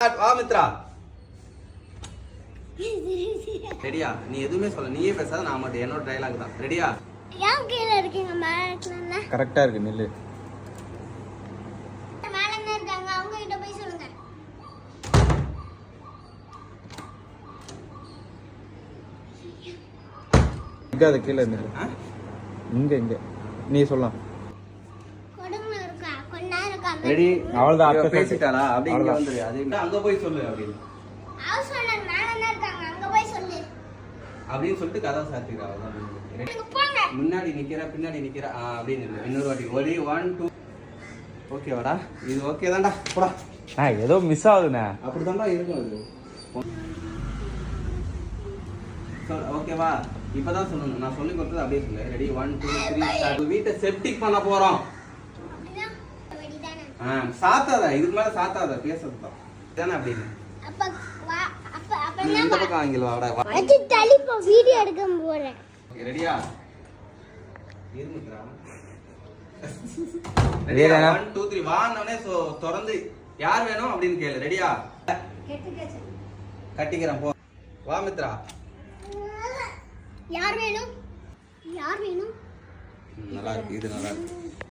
வா மித்ரா. ரெடியா? நீ எதுவுமே சொல்ல, நீயே பேசாத, நான் மட்டும் என்னோட டயலாக் தான். ரெடியா? ஏன் கீழ இருக்கீங்க? மேல இருக்கலாம்ல. கரெக்டா இருக்கு, நில்லு. மேல என்ன இருக்காங்க? அவங்க கிட்ட போய் சொல்லுங்க. இங்க அது கீழ நில்லு. இங்க இங்க நீ சொல்லலாம். கொடுங்க இருக்கா? கொஞ்ச நேரம் இருக்கா? ரெடி? அவ்வளவுதான், அத்தை பேசிட்டாளா? அப்படி இங்க வந்துரு. அது அங்க போய் சொல்லு அப்படின்னு. ஹவுஸ் ஓனர் மேல என்ன இருக்காங்க? அங்க போய் சொல்லு. அப்படின்னு சொல்லிட்டு கதை சாத்திக்கிறா. நீங்க போங்க. முன்னாடி நிக்கிற, பின்னாடி நிக்கிற, அப்படின்னு இல்லை. இன்னொரு வாட்டி ஒரே 1 2. ஓகேவாடா? இது ஓகே தான்டா, போடா. ஏதோ மிஸ் ஆகுதுண்ணே. அப்படிதான்டா இருக்கும் அது. ஓகேவா? இப்பதான் சொல்லணும், நான் சொல்லி கொடுத்தது அப்படியே சொல்லு. ரெடி? 1 2 3 ஸ்டார்ட். வீட்டை செப்டிக் பண்ண போறோம். அப்படினா வெடிதானே. சாத்தாத, இதுக்கு மேல சாத்தாத, பேசுறது தான் தானே அப்படின்னு. அப்ப வா, அப்ப நீ என்ன இந்த பக்கம் ஆங்கில வாடா. அது தள்ளிப்போ வீடியோ எடுக்க போறேன். ரெடியா? இருமுத்ரா. ரெடியா? 1 2 3 வான்னே திறந்து யார் வேணும் அப்படின்னு கேளு. ரெடியா? கட்டிக்கிறேன் போ. வா மித்ரா. யார் வேணும்? யார் வேணும்? நல்லா இருக்கு, இது நல்லா இருக்கு.